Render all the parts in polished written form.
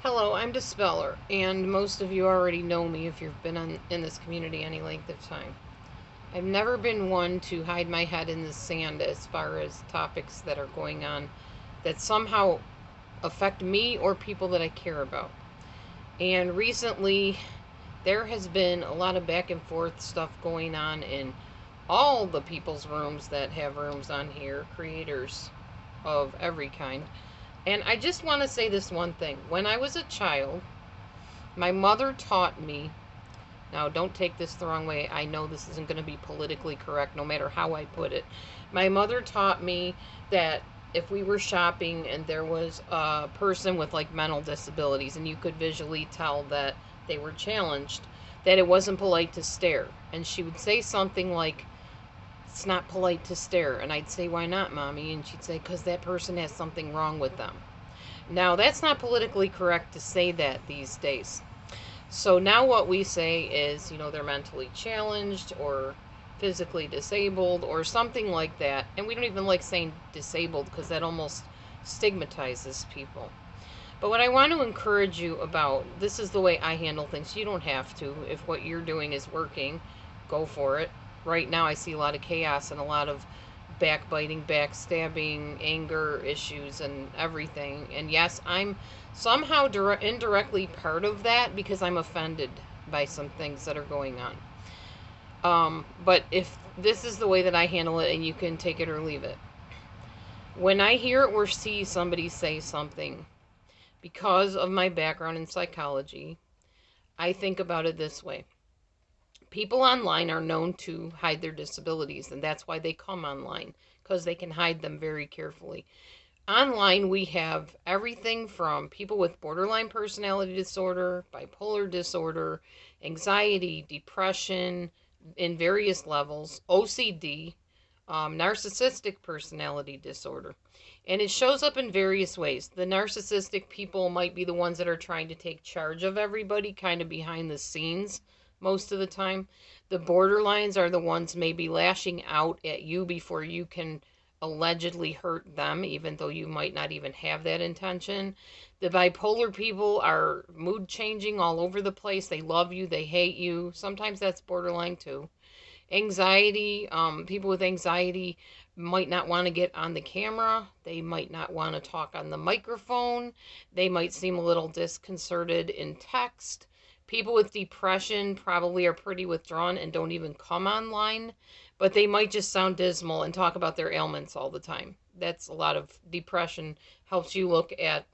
Hello, I'm Dispeller, and most of you already know me if you've been in this community any length of time. I've never been one to hide my head in the sand as far as topics that are going on that somehow affect me or people that I care about. And recently, there has been a lot of back and forth stuff going on in all the people's rooms that have rooms on here, creators of every kind. And I just want to say this one thing. When I was a child, my mother taught me, now don't take this the wrong way, I know this isn't going to be politically correct no matter how I put it. My mother taught me that if we were shopping and there was a person with like mental disabilities and you could visually tell that they were challenged, that it wasn't polite to stare. And she would say something like, "It's not polite to stare." And I'd say, "Why not, Mommy?" And she'd say, "Because that person has something wrong with them." Now, that's not politically correct to say that these days. So now what we say is, they're mentally challenged or physically disabled or something like that. And we don't even like saying disabled because that almost stigmatizes people. But what I want to encourage you about, this is the way I handle things. You don't have to. If what you're doing is working, go for it. Right now I see a lot of chaos and a lot of backbiting, backstabbing, anger issues and everything. And yes, I'm somehow indirectly part of that because I'm offended by some things that are going on. But if this is the way that I handle it, and you can take it or leave it. When I hear or see somebody say something, because of my background in psychology, I think about it this way. People online are known to hide their disabilities, and that's why they come online, because they can hide them very carefully. Online, we have everything from people with borderline personality disorder, bipolar disorder, anxiety, depression in various levels, OCD, narcissistic personality disorder. And it shows up in various ways. The narcissistic people might be the ones that are trying to take charge of everybody, kind of behind the scenes most of the time. The borderlines are the ones maybe lashing out at you before you can allegedly hurt them, even though you might not even have that intention. The bipolar people are mood changing all over the place. They love you, they hate you. Sometimes that's borderline too. Anxiety, people with anxiety might not want to get on the camera. They might not want to talk on the microphone. They might seem a little disconcerted in text. People with depression probably are pretty withdrawn and don't even come online, but they might just sound dismal and talk about their ailments all the time. That's a lot of depression. Helps you look at,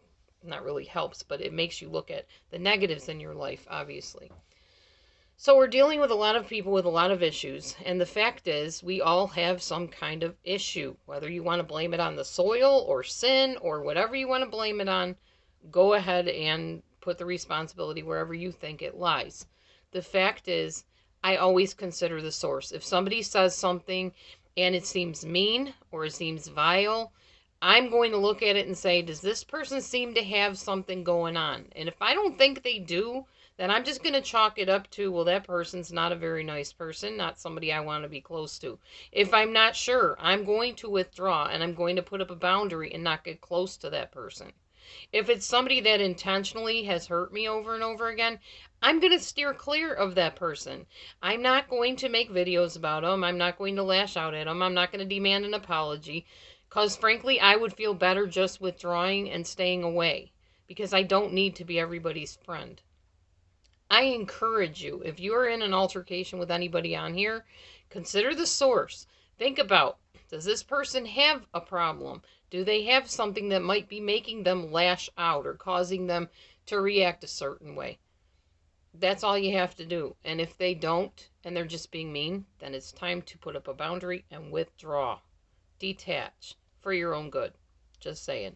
not really helps, but it makes you look at the negatives in your life, obviously. So we're dealing with a lot of people with a lot of issues, and the fact is we all have some kind of issue. Whether you want to blame it on the soil or sin or whatever you want to blame it on, go ahead and put the responsibility wherever you think it lies. The fact is, I always consider the source. If somebody says something and it seems mean or it seems vile, I'm going to look at it and say, does this person seem to have something going on? And if I don't think they do, then I'm just going to chalk it up to, well, that person's not a very nice person, not somebody I want to be close to. If I'm not sure, I'm going to withdraw and I'm going to put up a boundary and not get close to that person. If it's somebody that intentionally has hurt me over and over again, I'm going to steer clear of that person. I'm not going to make videos about them. I'm not going to lash out at them. I'm not going to demand an apology. Because frankly, I would feel better just withdrawing and staying away. Because I don't need to be everybody's friend. I encourage you, if you are in an altercation with anybody on here, consider the source. Think about, does this person have a problem? Do they have something that might be making them lash out or causing them to react a certain way? That's all you have to do. And if they don't, and they're just being mean, then it's time to put up a boundary and withdraw. Detach for your own good. Just saying.